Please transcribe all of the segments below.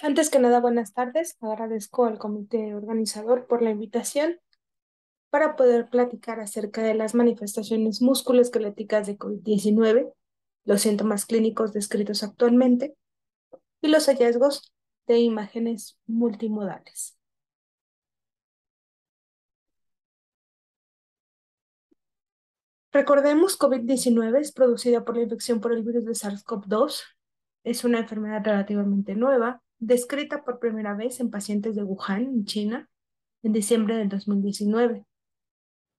Antes que nada, buenas tardes. Agradezco al comité organizador por la invitación para poder platicar acerca de las manifestaciones musculoesqueléticas de COVID-19, los síntomas clínicos descritos actualmente y los hallazgos de imágenes multimodales. Recordemos, COVID-19 es producida por la infección por el virus de SARS-CoV-2. Es una enfermedad relativamente nueva, descrita por primera vez en pacientes de Wuhan, en China, en diciembre del 2019.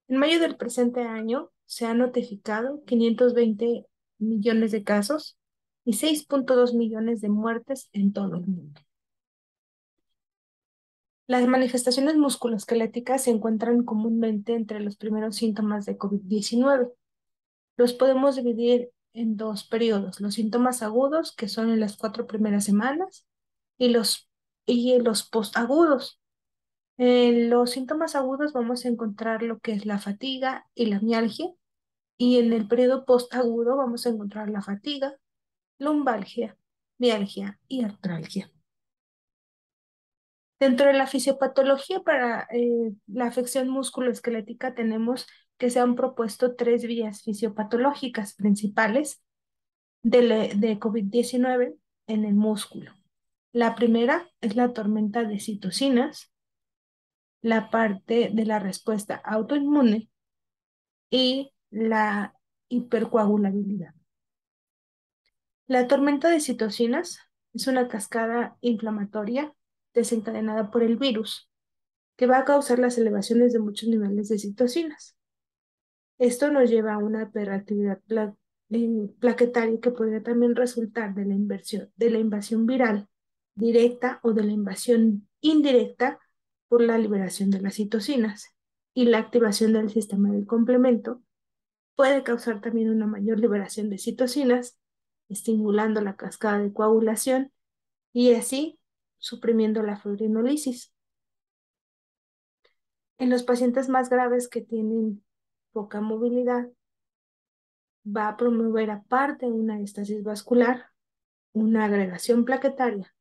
En mayo del presente año se han notificado 520 millones de casos y 6,2 millones de muertes en todo el mundo. Las manifestaciones musculoesqueléticas se encuentran comúnmente entre los primeros síntomas de COVID-19. Los podemos dividir en dos periodos: los síntomas agudos, que son en las 4 primeras semanas, y los postagudos. En los síntomas agudos vamos a encontrar lo que es la fatiga y la mialgia. Y en el periodo postagudo vamos a encontrar la fatiga, lumbalgia, mialgia y artralgia. Dentro de la fisiopatología para la afección musculoesquelética tenemos que se han propuesto tres vías fisiopatológicas principales de COVID-19 en el músculo. La primera es la tormenta de citocinas, la parte de la respuesta autoinmune y la hipercoagulabilidad. La tormenta de citocinas es una cascada inflamatoria desencadenada por el virus que va a causar las elevaciones de muchos niveles de citocinas. Esto nos lleva a una hiperactividad plaquetaria que podría también resultar de la invasión viral directa o de la invasión indirecta por la liberación de las citocinas. Y la activación del sistema del complemento puede causar también una mayor liberación de citocinas, estimulando la cascada de coagulación y así suprimiendo la fibrinolisis. En los pacientes más graves que tienen poca movilidad, va a promover aparte una estasis vascular, una agregación plaquetaria,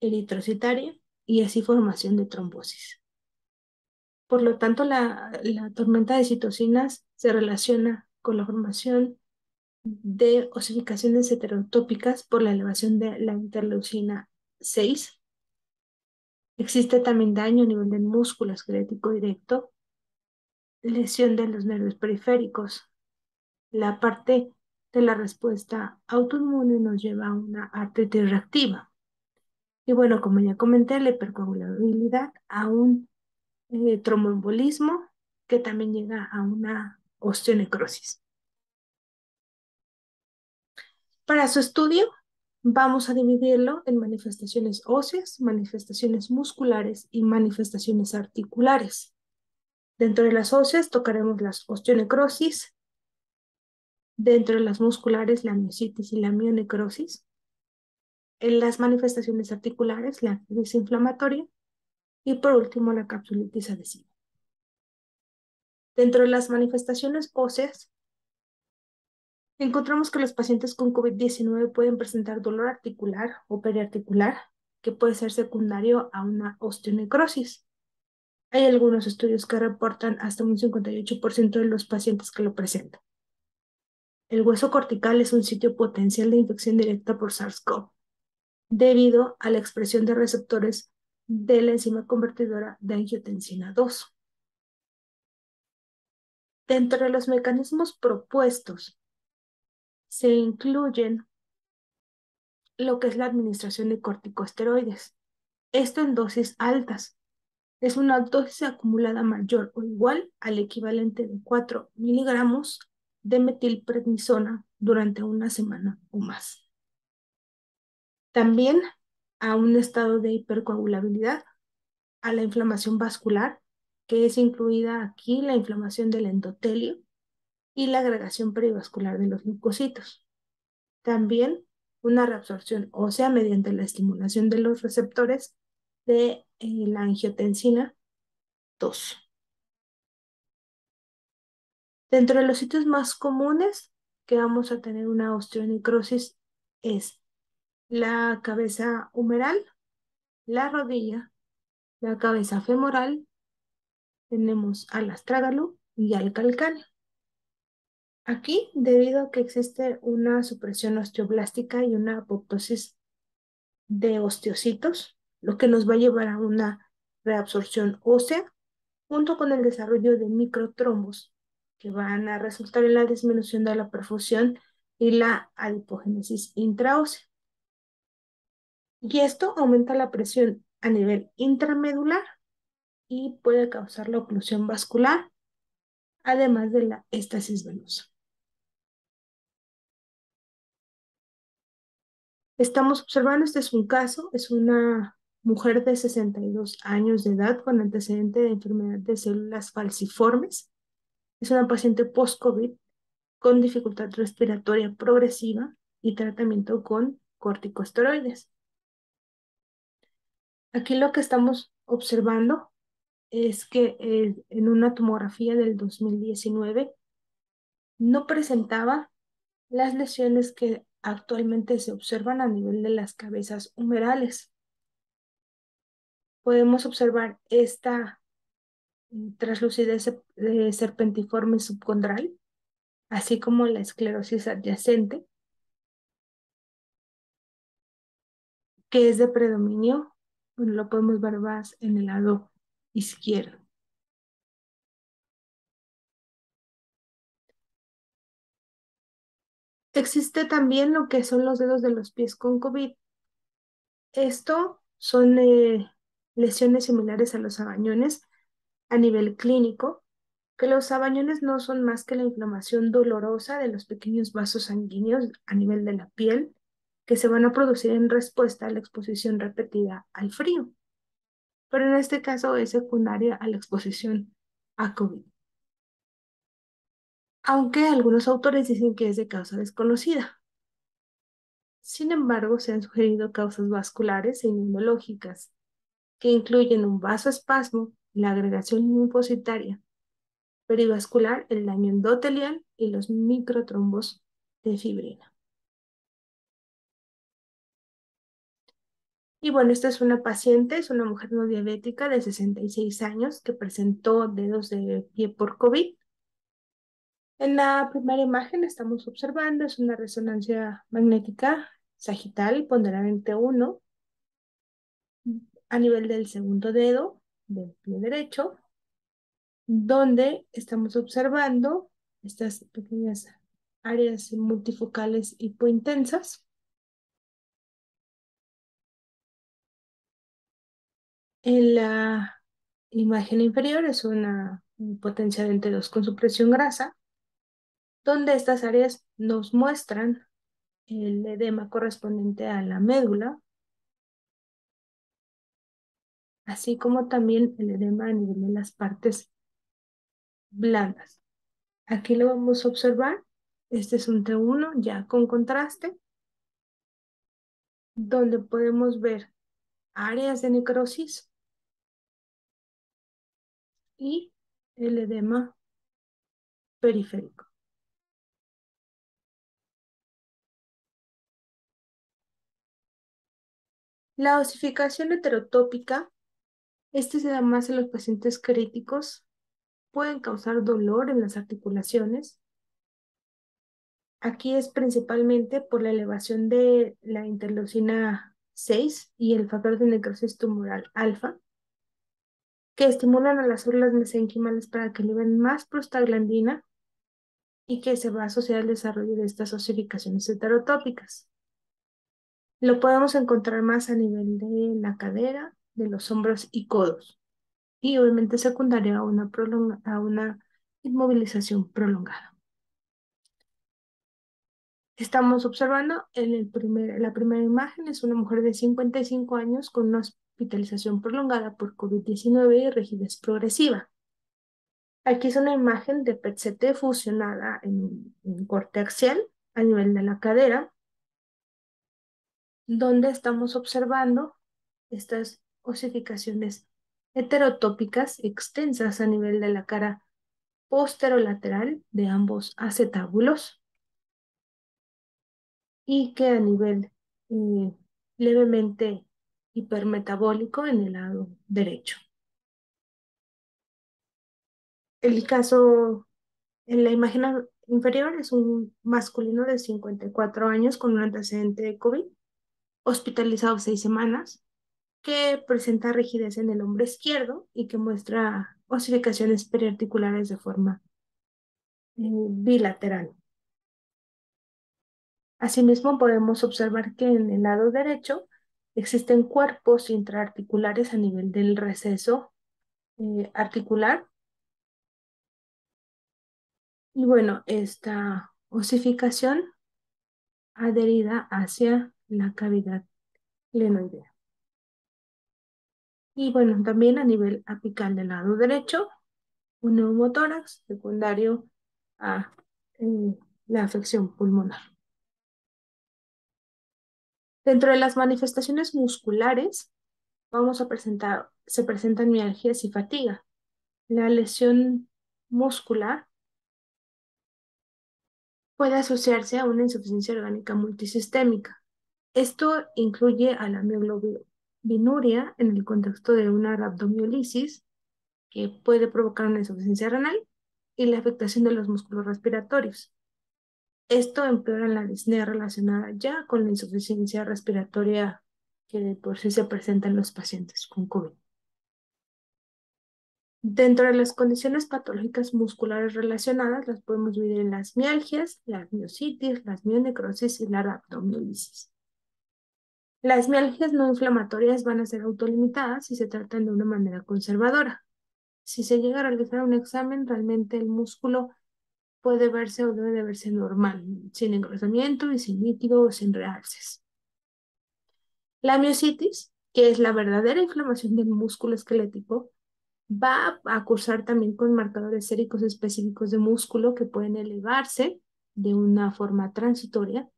eritrocitaria y así formación de trombosis. Por lo tanto, la tormenta de citocinas se relaciona con la formación de osificaciones heterotópicas por la elevación de la interleucina 6. Existe también daño a nivel del músculo esquelético directo, lesión de los nervios periféricos. La parte de la respuesta autoinmune nos lleva a una artritis reactiva. Y bueno, como ya comenté, la hipercoagulabilidad a un tromboembolismo que también llega a una osteonecrosis. Para su estudio, vamos a dividirlo en manifestaciones óseas, manifestaciones musculares y manifestaciones articulares. Dentro de las óseas tocaremos las osteonecrosis, dentro de las musculares la miositis y la mionecrosis, en las manifestaciones articulares la artritis inflamatoria y por último la capsulitis adhesiva. Dentro de las manifestaciones óseas, encontramos que los pacientes con COVID-19 pueden presentar dolor articular o periarticular, que puede ser secundario a una osteonecrosis. Hay algunos estudios que reportan hasta un 58% de los pacientes que lo presentan. El hueso cortical es un sitio potencial de infección directa por SARS-CoV, debido a la expresión de receptores de la enzima convertidora de angiotensina 2. Dentro de los mecanismos propuestos se incluyen lo que es la administración de corticosteroides. Esto en dosis altas. Es una dosis acumulada mayor o igual al equivalente de 4 miligramos de metilprednisona durante una semana o más. También a un estado de hipercoagulabilidad, a la inflamación vascular, que es incluida aquí la inflamación del endotelio y la agregación perivascular de los leucocitos. También una reabsorción ósea mediante la estimulación de los receptores de la angiotensina 2. Dentro de los sitios más comunes que vamos a tener una osteonecrosis es la cabeza humeral, la rodilla, la cabeza femoral, tenemos al astragalus y al calcáneo. Aquí, debido a que existe una supresión osteoblástica y una apoptosis de osteocitos, lo que nos va a llevar a una reabsorción ósea, junto con el desarrollo de microtrombos, que van a resultar en la disminución de la perfusión y la adipogénesis intraósea. Y esto aumenta la presión a nivel intramedular y puede causar la oclusión vascular, además de la estasis venosa. Estamos observando, este es un caso, es una mujer de 62 años de edad con antecedente de enfermedad de células falciformes. Es una paciente post-COVID con dificultad respiratoria progresiva y tratamiento con corticosteroides. Aquí lo que estamos observando es que en una tomografía del 2019 no presentaba las lesiones que actualmente se observan a nivel de las cabezas humerales. Podemos observar esta traslucidez serpentiforme subcondral, así como la esclerosis adyacente, que es de predominio, bueno, lo podemos ver más en el lado izquierdo. Existe también lo que son los dedos de los pies con COVID. Esto son lesiones similares a los sabañones a nivel clínico, que los sabañones no son más que la inflamación dolorosa de los pequeños vasos sanguíneos a nivel de la piel, que se van a producir en respuesta a la exposición repetida al frío, pero en este caso es secundaria a la exposición a COVID, aunque algunos autores dicen que es de causa desconocida. Sin embargo, se han sugerido causas vasculares e inmunológicas, que incluyen un vasoespasmo, la agregación linfocitaria perivascular, el daño endotelial y los microtrombos de fibrina. Y bueno, esta es una paciente, es una mujer no diabética de 66 años que presentó dedos de pie por COVID. En la primera imagen estamos observando, es una resonancia magnética sagital ponderamente 1 a nivel del segundo dedo del pie derecho, donde estamos observando estas pequeñas áreas multifocales hipointensas. En la imagen inferior es una potencia de entre 2 con supresión grasa, donde estas áreas nos muestran el edema correspondiente a la médula, así como también el edema a nivel de las partes blandas. Aquí lo vamos a observar. Este es un T1 ya con contraste, donde podemos ver áreas de necrosis y el edema periférico. La osificación heterotópica, este se da más en los pacientes críticos, pueden causar dolor en las articulaciones. Aquí es principalmente por la elevación de la interleucina 6 y el factor de necrosis tumoral alfa, que estimulan a las células mesenquimales para que liberen más prostaglandina y que se va a asociar al desarrollo de estas osificaciones heterotópicas. Lo podemos encontrar más a nivel de la cadera, de los hombros y codos, y obviamente secundaria a una inmovilización prolongada. Estamos observando la primera imagen es una mujer de 55 años con una hospitalización prolongada por COVID-19 y rigidez progresiva. Aquí es una imagen de PET-CT fusionada en un corte axial a nivel de la cadera, donde estamos observando estas osificaciones heterotópicas extensas a nivel de la cara posterolateral de ambos acetábulos y que a nivel eh, levemente hipermetabólico en el lado derecho. El caso en la imagen inferior es un masculino de 54 años con un antecedente de COVID, hospitalizado 6 semanas, que presenta rigidez en el hombro izquierdo y que muestra osificaciones periarticulares de forma bilateral. Asimismo, podemos observar que en el lado derecho existen cuerpos intraarticulares a nivel del receso articular. Y bueno, esta osificación adherida hacia la cavidad glenoidea. Y bueno, también a nivel apical del lado derecho, un neumotórax secundario a la afección pulmonar. Dentro de las manifestaciones musculares, se presentan mialgias y fatiga. La lesión muscular puede asociarse a una insuficiencia orgánica multisistémica. Esto incluye a la mioglobinuria en el contexto de una rhabdomiólisis que puede provocar una insuficiencia renal y la afectación de los músculos respiratorios. Esto empeora la disnea relacionada ya con la insuficiencia respiratoria que de por sí se presenta en los pacientes con COVID. Dentro de las condiciones patológicas musculares relacionadas, las podemos dividir en las mialgias, las miositis, las mionecrosis y la rhabdomiólisis. Las mialgias no inflamatorias van a ser autolimitadas si se tratan de una manera conservadora. Si se llega a realizar un examen, realmente el músculo puede verse o debe de verse normal, sin engrosamiento y sin líquido o sin realces. La miositis, que es la verdadera inflamación del músculo esquelético, va a cursar también con marcadores séricos específicos de músculo que pueden elevarse de una forma transitoria.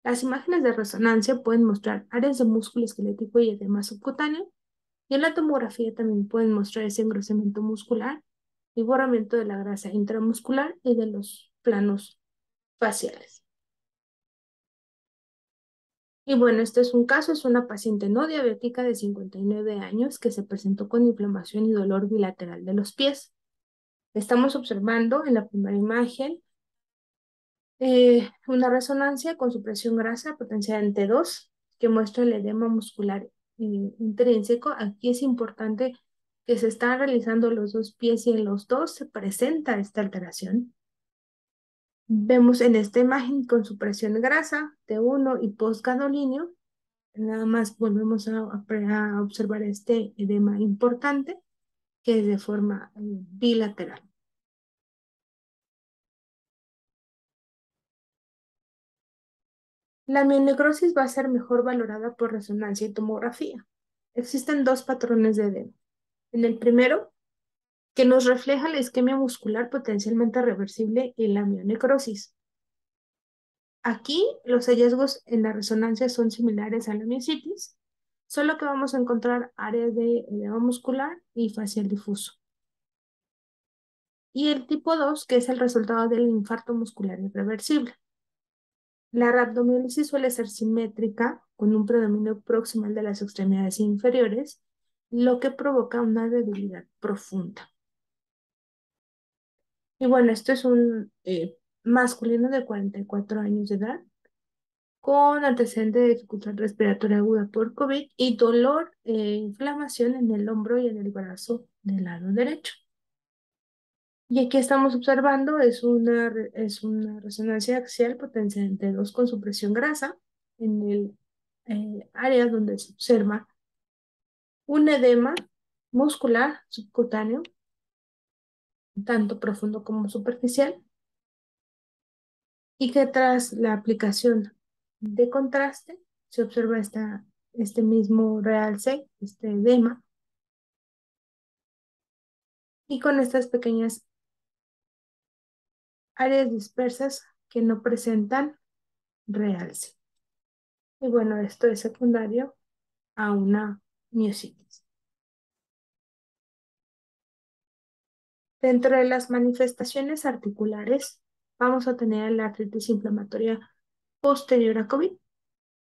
Las imágenes de resonancia pueden mostrar áreas de músculo esquelético y edema subcutáneo, y en la tomografía también pueden mostrar ese engrosamiento muscular y borramiento de la grasa intramuscular y de los planos faciales. Y bueno, este es un caso, es una paciente no diabética de 59 años que se presentó con inflamación y dolor bilateral de los pies. Estamos observando en la primera imagen una resonancia con supresión grasa potenciada en T2 que muestra el edema muscular intrínseco. Aquí es importante que se están realizando los dos pies y en los dos se presenta esta alteración. Vemos en esta imagen con supresión grasa T1 y postgadolíneo. Nada más volvemos a observar este edema importante que es de forma bilateral. La mionecrosis va a ser mejor valorada por resonancia y tomografía. Existen dos patrones de edema. En el primero, que nos refleja la isquemia muscular potencialmente reversible y la mionecrosis. Aquí los hallazgos en la resonancia son similares a la miositis, solo que vamos a encontrar áreas de edema muscular y facial difuso. Y el tipo 2, que es el resultado del infarto muscular irreversible. La rhabdomiólisis suele ser simétrica, con un predominio proximal de las extremidades inferiores, lo que provoca una debilidad profunda. Y bueno, esto es un masculino de 44 años de edad, con antecedente de dificultad respiratoria aguda por COVID y dolor e inflamación en el hombro y en el brazo del lado derecho. Y aquí estamos observando, es una resonancia axial potencial en T2 con supresión grasa en el área donde se observa un edema muscular subcutáneo, tanto profundo como superficial, y que tras la aplicación de contraste se observa este mismo realce, este edema, y con estas pequeñas áreas dispersas que no presentan realce. Y bueno, esto es secundario a una miositis. Dentro de las manifestaciones articulares, vamos a tener la artritis inflamatoria posterior a COVID.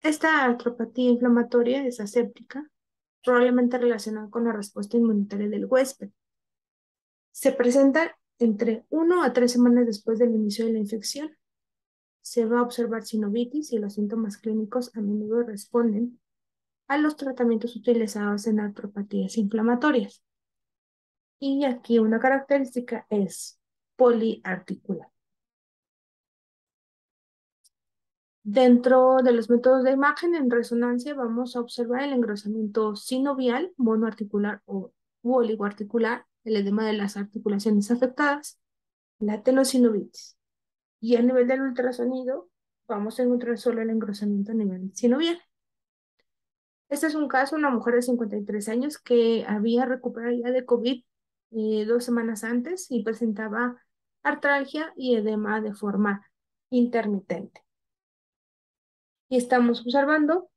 Esta artropatía inflamatoria es aséptica probablemente relacionado con la respuesta inmunitaria del huésped. Se presenta entre 1 a 3 semanas después del inicio de la infección. Se va a observar sinovitis y los síntomas clínicos a menudo responden a los tratamientos utilizados en artropatías inflamatorias. Y aquí una característica es poliarticular. Dentro de los métodos de imagen en resonancia vamos a observar el engrosamiento sinovial, monoarticular o oligoarticular, el edema de las articulaciones afectadas, la tenosinovitis. Y a nivel del ultrasonido vamos a encontrar solo el engrosamiento a nivel sinovial. Este es un caso, una mujer de 53 años que había recuperado ya de COVID 2 semanas antes y presentaba artralgia y edema de forma intermitente. Y estamos observando,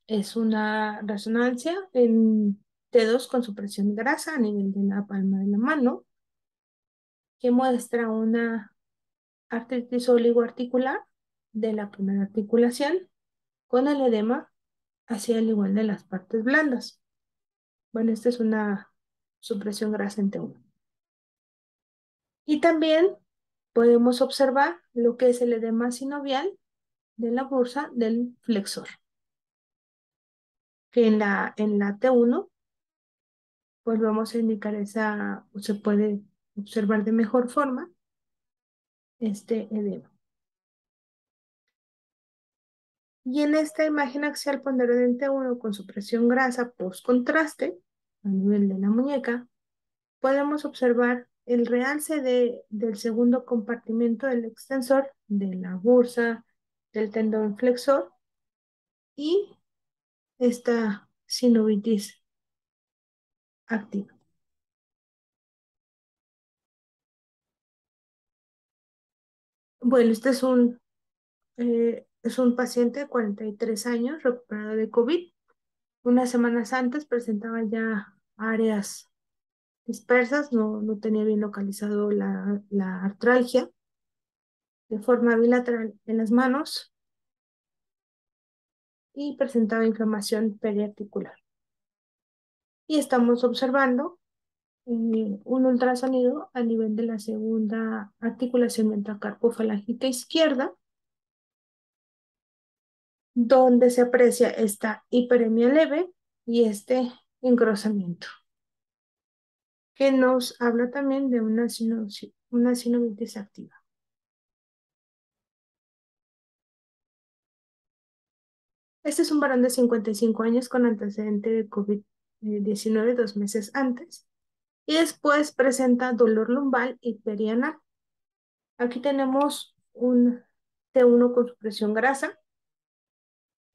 es una resonancia en T2 con supresión de grasa a nivel de la palma de la mano, que muestra una artritis oligoarticular de la primera articulación con el edema hacia el igual de las partes blandas. Bueno, esta es una supresión grasa en T1. Y también podemos observar lo que es el edema sinovial de la bursa del flexor, que en la T1 pues vamos a indicar esa, o se puede observar de mejor forma este edema. Y en esta imagen axial ponderada en T1 con supresión grasa post contraste a nivel de la muñeca, podemos observar el realce del segundo compartimento del extensor, de la bursa, del tendón flexor y esta sinovitis activa. Bueno, este es un paciente de 43 años recuperado de COVID. Unas semanas antes presentaba ya áreas dispersas, no tenía bien localizado la artralgia de forma bilateral en las manos y presentaba inflamación periarticular. Y estamos observando un ultrasonido a nivel de la segunda articulación metacarpofalángica izquierda, donde se aprecia esta hiperemia leve y este engrosamiento, que nos habla también de una sinovitis activa. Este es un varón de 55 años con antecedente de COVID-19 2 meses antes y después presenta dolor lumbar y perianal. Aquí tenemos un T1 con supresión grasa,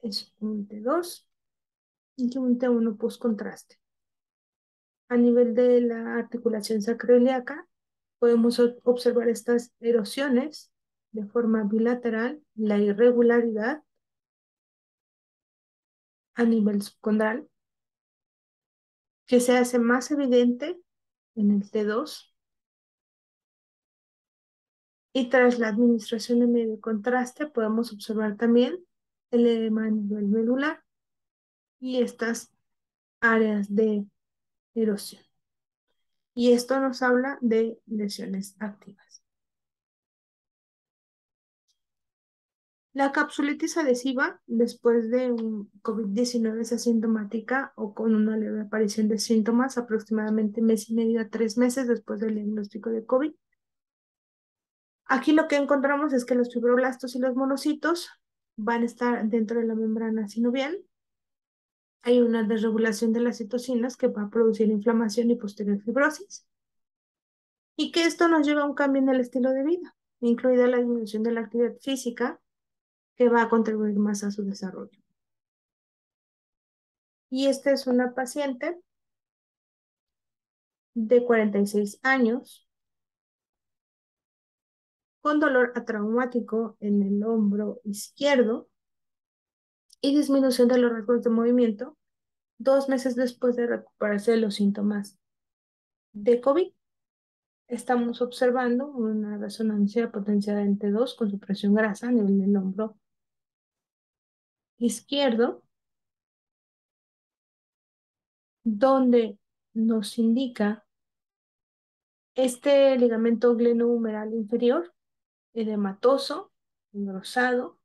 es un T2 y un T1 post contraste. A nivel de la articulación sacroiliaca, podemos observar estas erosiones de forma bilateral, la irregularidad a nivel subcondral, que se hace más evidente en el T2 y tras la administración de medio contraste podemos observar también el edema a nivel medular y estas áreas de erosión. Y esto nos habla de lesiones activas. La capsulitis adhesiva después de un COVID-19 es asintomática o con una leve aparición de síntomas aproximadamente mes y medio a 3 meses después del diagnóstico de COVID. Aquí lo que encontramos es que los fibroblastos y los monocitos van a estar dentro de la membrana sinovial. Hay una desregulación de las citocinas que va a producir inflamación y posterior fibrosis. Y que esto nos lleva a un cambio en el estilo de vida, incluida la disminución de la actividad física, que va a contribuir más a su desarrollo. Y esta es una paciente de 46 años con dolor atraumático en el hombro izquierdo y disminución de los rasgos de movimiento 2 meses después de recuperarse de los síntomas de COVID. Estamos observando una resonancia potenciada en T2 con supresión grasa a nivel del hombro izquierdo donde nos indica este ligamento glenohumeral inferior, edematoso, engrosado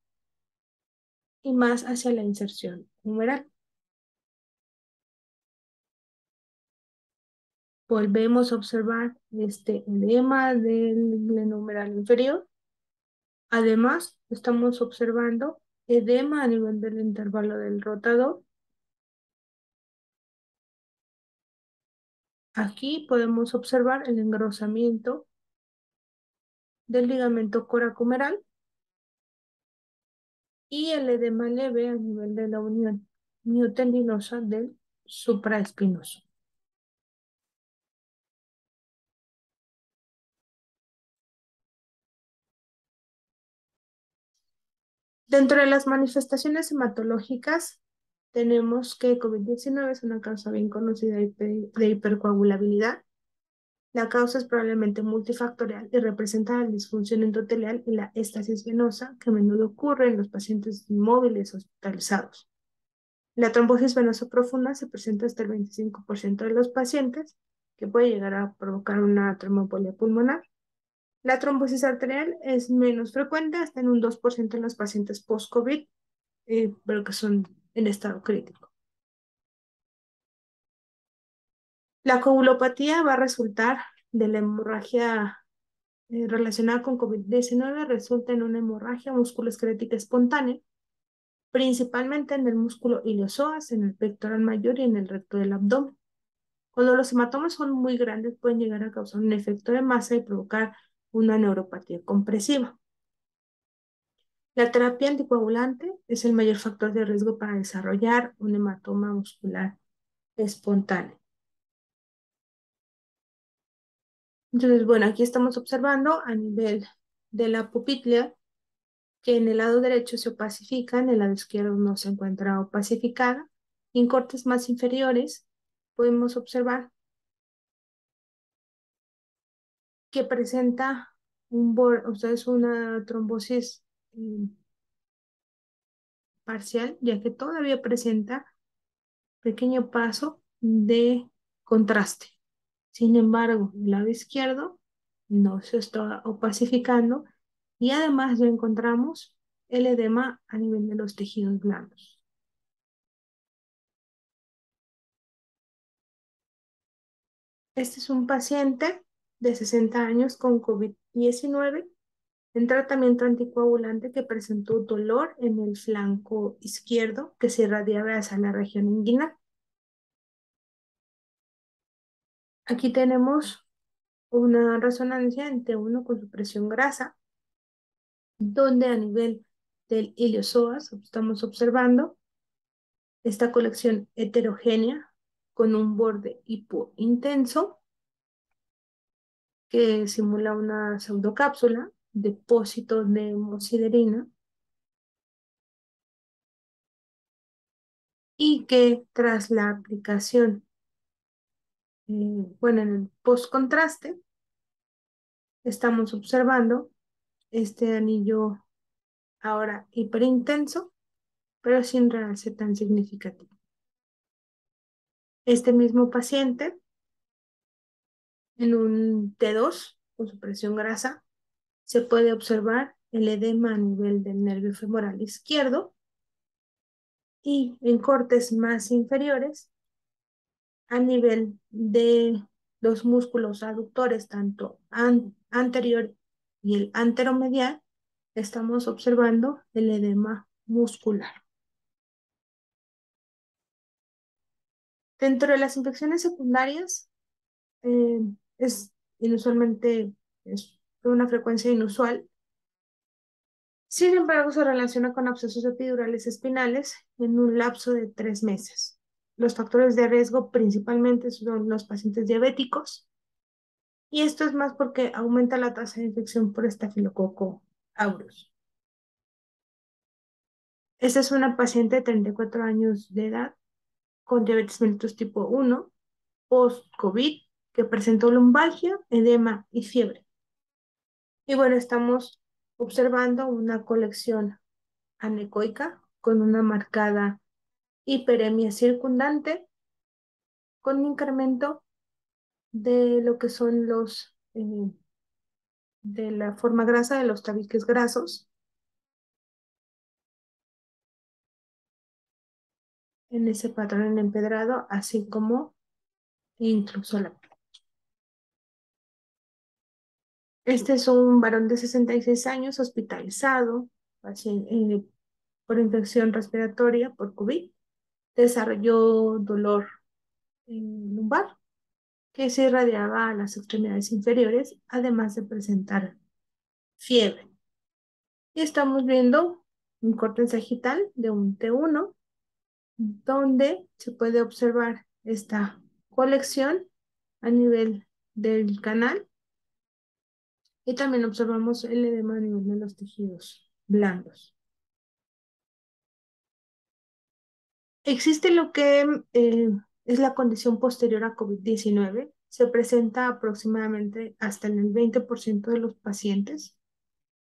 y más hacia la inserción humeral. Volvemos a observar este edema del glenohumeral inferior. Además, estamos observando edema a nivel del intervalo del rotador. Aquí podemos observar el engrosamiento del ligamento coracomeral y el edema leve a nivel de la unión miotendinosa del supraespinoso. Dentro de las manifestaciones hematológicas, tenemos que COVID-19 es una causa bien conocida de hipercoagulabilidad. La causa es probablemente multifactorial y representa la disfunción endotelial y la estasis venosa que a menudo ocurre en los pacientes inmóviles hospitalizados. La trombosis venosa profunda se presenta hasta el 25% de los pacientes, que puede llegar a provocar una tromboembolia pulmonar. La trombosis arterial es menos frecuente, hasta en un 2% en los pacientes post-COVID, pero que son en estado crítico. La coagulopatía va a resultar de la hemorragia relacionada con COVID-19, resulta en una hemorragia musculoesquelética espontánea, principalmente en el músculo iliopsoas, en el pectoral mayor y en el recto del abdomen. Cuando los hematomas son muy grandes, pueden llegar a causar un efecto de masa y provocar una neuropatía compresiva. La terapia anticoagulante es el mayor factor de riesgo para desarrollar un hematoma muscular espontáneo. Entonces, bueno, aquí estamos observando a nivel de la pupila que en el lado derecho se opacifica, en el lado izquierdo no se encuentra opacificada. En cortes más inferiores podemos observar que presenta o sea, es una trombosis parcial, ya que todavía presenta pequeño paso de contraste. Sin embargo, el lado izquierdo no se está opacificando y además ya encontramos el edema a nivel de los tejidos blandos. Este es un paciente de 60 años con COVID-19 en tratamiento anticoagulante que presentó dolor en el flanco izquierdo que se irradiaba hacia la región inguinal. Aquí tenemos una resonancia en T1 con supresión grasa, donde a nivel del iliopsoas estamos observando esta colección heterogénea con un borde hipointenso que simula una pseudocápsula, depósito de hemosiderina y que tras la aplicación, bueno, en el postcontraste, estamos observando este anillo ahora hiperintenso, pero sin realce tan significativo. Este mismo paciente, en un T2 con supresión grasa, se puede observar el edema a nivel del nervio femoral izquierdo y en cortes más inferiores a nivel de los músculos aductores, tanto anterior y el anteromedial, estamos observando el edema muscular. Dentro de las infecciones secundarias, eh, es inusualmente, es de una frecuencia inusual. Sin embargo, se relaciona con abscesos epidurales espinales en un lapso de 3 meses. Los factores de riesgo principalmente son los pacientes diabéticos, y esto es más porque aumenta la tasa de infección por estafilococo aureus. Esta es una paciente de 34 años de edad con diabetes mellitus tipo 1, post-COVID, que presentó lumbalgia, edema y fiebre. Y bueno, estamos observando una colección anecoica con una marcada hiperemia circundante con incremento de lo que son de la forma grasa de los tabiques grasos, en ese patrón empedrado, así como incluso la piel. Este es un varón de 66 años hospitalizado por infección respiratoria por COVID. Desarrolló dolor lumbar que se irradiaba a las extremidades inferiores, además de presentar fiebre. Y estamos viendo un corte sagital de un T1, donde se puede observar esta colección a nivel del canal y también observamos el edema a nivel de los tejidos blandos. Existe lo que es la condición posterior a COVID-19. Se presenta aproximadamente hasta en el 20% de los pacientes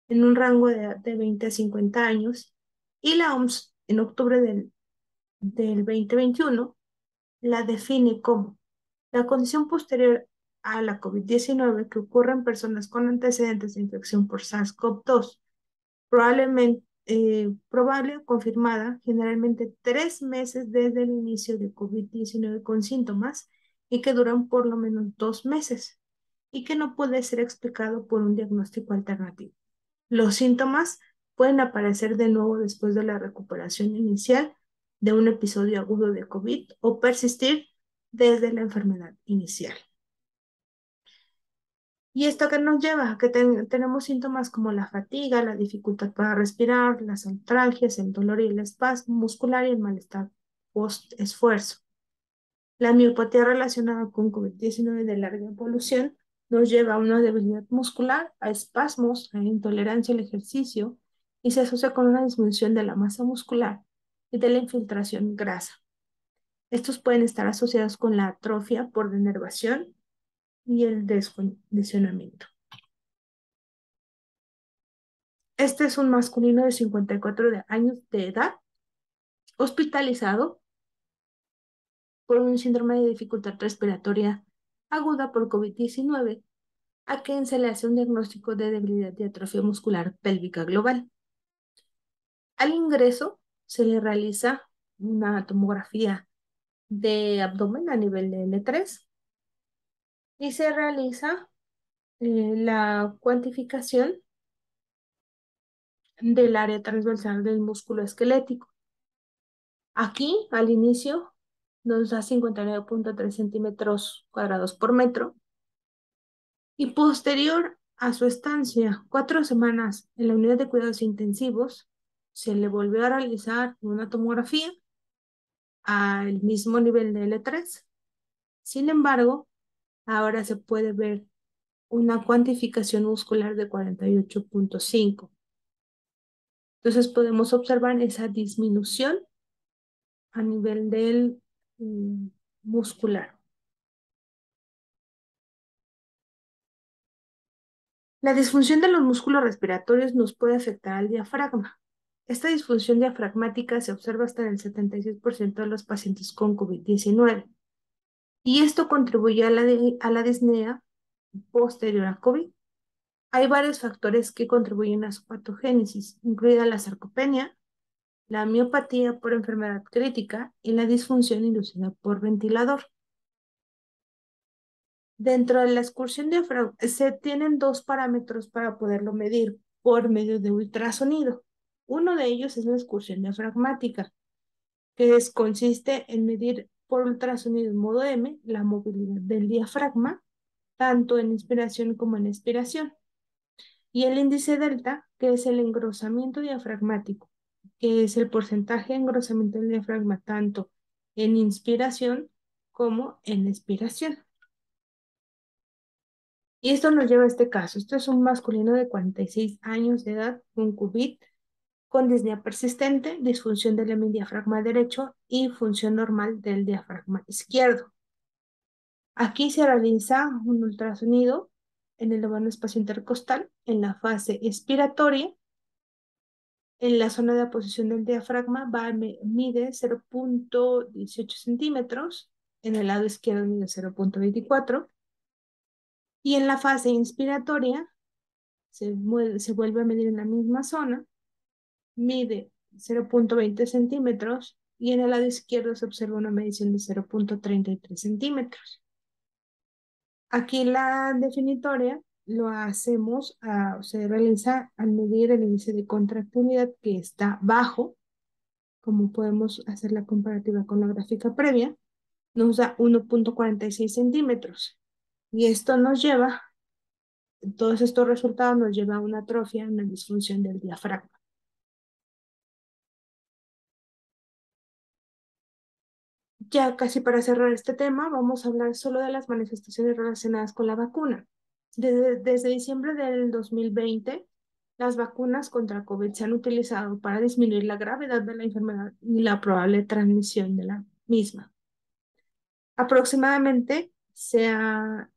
en un rango de edad de 20 a 50 años y la OMS en octubre del 2021 la define como la condición posterior a la COVID-19 que ocurre en personas con antecedentes de infección por SARS-CoV-2, probable o confirmada, generalmente 3 meses desde el inicio de COVID-19 con síntomas y que duran por lo menos 2 meses y que no puede ser explicado por un diagnóstico alternativo. Los síntomas pueden aparecer de nuevo después de la recuperación inicial de un episodio agudo de COVID o persistir desde la enfermedad inicial. ¿Y esto qué nos lleva? A que tenemos síntomas como la fatiga, la dificultad para respirar, las artralgias, el dolor y el espasmo muscular y el malestar post-esfuerzo. La miopatía relacionada con COVID-19 de larga evolución nos lleva a una debilidad muscular, a espasmos, a intolerancia al ejercicio y se asocia con una disminución de la masa muscular y de la infiltración grasa. Estos pueden estar asociados con la atrofia por denervación y el descondicionamiento. Este es un masculino de 54 años de edad, hospitalizado por un síndrome de dificultad respiratoria aguda por COVID-19, a quien se le hace un diagnóstico de debilidad y atrofia muscular pélvica global. Al ingreso se le realiza una tomografía de abdomen a nivel de L3 y se realiza la cuantificación del área transversal del músculo esquelético. Aquí, al inicio, nos da 59.3 centímetros cuadrados por metro y posterior a su estancia 4 semanas en la unidad de cuidados intensivos, se le volvió a realizar una tomografía al mismo nivel de L3. Sin embargo, ahora se puede ver una cuantificación muscular de 48.5. Entonces podemos observar esa disminución a nivel del muscular. La disfunción de los músculos respiratorios nos puede afectar al diafragma. Esta disfunción diafragmática se observa hasta en el 76% de los pacientes con COVID-19 y esto contribuye a la disnea posterior a COVID. Hay varios factores que contribuyen a su patogénesis, incluida la sarcopenia, la miopatía por enfermedad crítica y la disfunción inducida por ventilador. Dentro de la excursión diafragmática se tienen dos parámetros para poderlo medir por medio de ultrasonido. Uno de ellos es la excursión diafragmática, que consiste en medir por ultrasonido en modo M la movilidad del diafragma, tanto en inspiración como en expiración. Y el índice delta, que es el engrosamiento diafragmático, que es el porcentaje de engrosamiento del diafragma tanto en inspiración como en expiración. Y esto nos lleva a este caso. Esto es un masculino de 46 años de edad con COVID, con disnea persistente, disfunción del hemidiafragma derecho y función normal del diafragma izquierdo. Aquí se realiza un ultrasonido en el lóbulo espacio intercostal en la fase expiratoria. En la zona de aposición del diafragma mide 0.18 centímetros. en el lado izquierdo mide 0,24 y en la fase inspiratoria se vuelve a medir en la misma zona, mide 0,20 centímetros y en el lado izquierdo se observa una medición de 0,33 centímetros. Aquí la definitoria lo hacemos, se realiza al medir el índice de contractilidad que está bajo, como podemos hacer la comparativa con la gráfica previa, nos da 1,46 centímetros. Y esto nos lleva, todos estos resultados nos lleva a una atrofia, una disfunción del diafragma. Ya casi para cerrar este tema, vamos a hablar solo de las manifestaciones relacionadas con la vacuna. Desde diciembre del 2020, las vacunas contra COVID se han utilizado para disminuir la gravedad de la enfermedad y la probable transmisión de la misma. Aproximadamente se han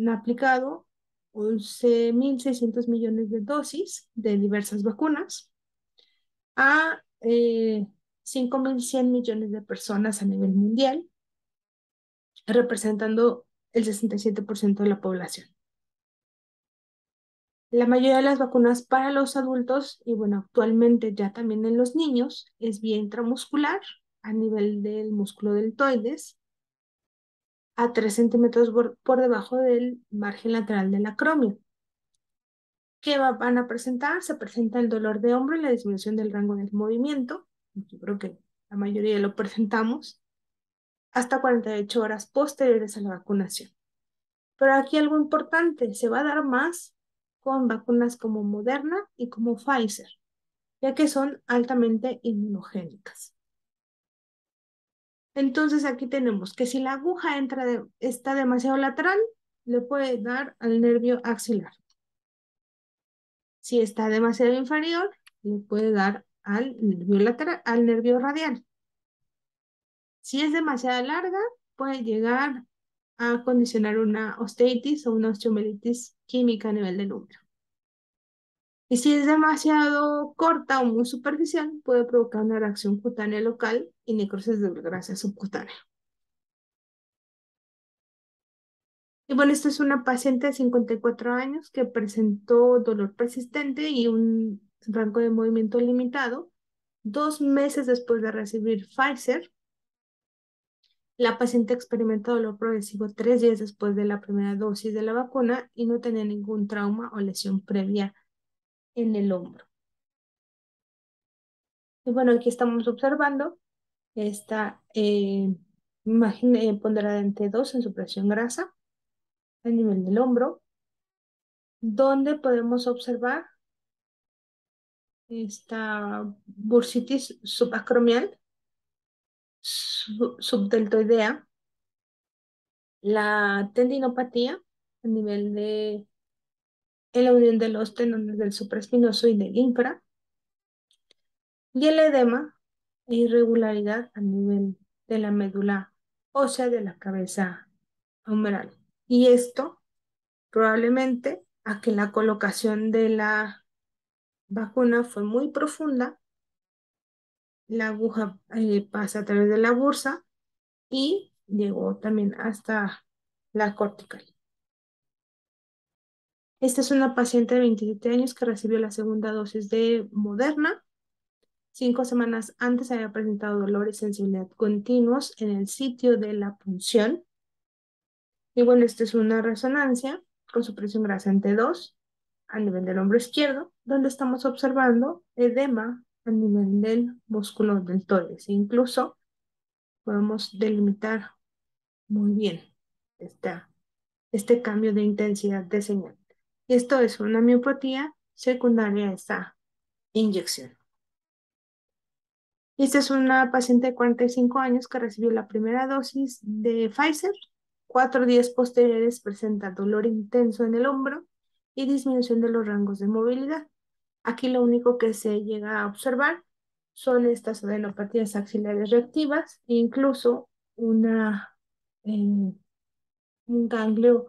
aplicado 11.600 millones de dosis de diversas vacunas a 5.100 millones de personas a nivel mundial, representando el 67% de la población. La mayoría de las vacunas para los adultos, y bueno, actualmente ya también en los niños, es vía intramuscular a nivel del músculo deltoides, a 3 centímetros por debajo del margen lateral del acromio. ¿Qué van a presentar? Se presenta el dolor de hombro y la disminución del rango del movimiento. Yo creo que la mayoría lo presentamos hasta 48 horas posteriores a la vacunación. Pero aquí algo importante, se va a dar más con vacunas como Moderna y como Pfizer, ya que son altamente inmunogénicas. Entonces aquí tenemos que si la aguja está demasiado lateral, le puede dar al nervio axilar. Si está demasiado inferior, le puede dar al nervio lateral, al nervio radial. Si es demasiado larga, puede llegar a condicionar una osteitis o una osteomielitis química a nivel del útero. Y si es demasiado corta o muy superficial, puede provocar una reacción cutánea local y necrosis de grasa subcutánea. Y bueno, esta es una paciente de 54 años que presentó dolor persistente y un rango de movimiento limitado 2 meses después de recibir Pfizer. La paciente experimentó dolor progresivo 3 días después de la primera dosis de la vacuna y no tenía ningún trauma o lesión previa en el hombro. Y bueno, aquí estamos observando esta imagen ponderada 2 en su presión grasa a nivel del hombro, donde podemos observar esta bursitis subacromial, subdeltoidea, la tendinopatía a nivel de en la unión de los tenones del supraespinoso y del infra, y el edema e irregularidad a nivel de la médula ósea de la cabeza humeral. Y esto probablemente a que la colocación de la vacuna fue muy profunda, la aguja pasa a través de la bursa y llegó también hasta la cortical. Esta es una paciente de 27 años que recibió la segunda dosis de Moderna. 5 semanas antes había presentado dolor y sensibilidad continuos en el sitio de la punción. Y bueno, esta es una resonancia con su presión grasa en T2 a nivel del hombro izquierdo, donde estamos observando edema a nivel del músculo deltoides. E incluso podemos delimitar muy bien este cambio de intensidad de señal. Esto es una miopatía secundaria a esta inyección. Esta es una paciente de 45 años que recibió la primera dosis de Pfizer. 4 días posteriores presenta dolor intenso en el hombro y disminución de los rangos de movilidad. Aquí lo único que se llega a observar son estas adenopatías axilares reactivas e incluso un ganglio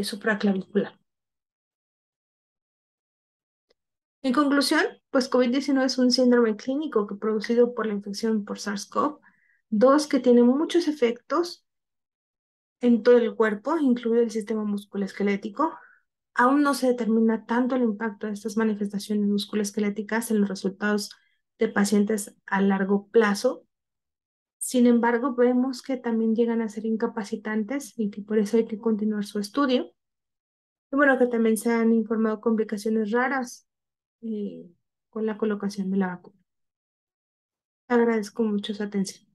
supraclavicular. En conclusión, pues COVID-19 es un síndrome clínico producido por la infección por SARS-CoV-2 que tiene muchos efectos en todo el cuerpo, incluido el sistema musculoesquelético. Aún no se determina tanto el impacto de estas manifestaciones musculoesqueléticas en los resultados de pacientes a largo plazo. Sin embargo, vemos que también llegan a ser incapacitantes y que por eso hay que continuar su estudio. Y bueno, que también se han informado complicaciones raras eh, con la colocación de la vacuna. Agradezco mucho su atención.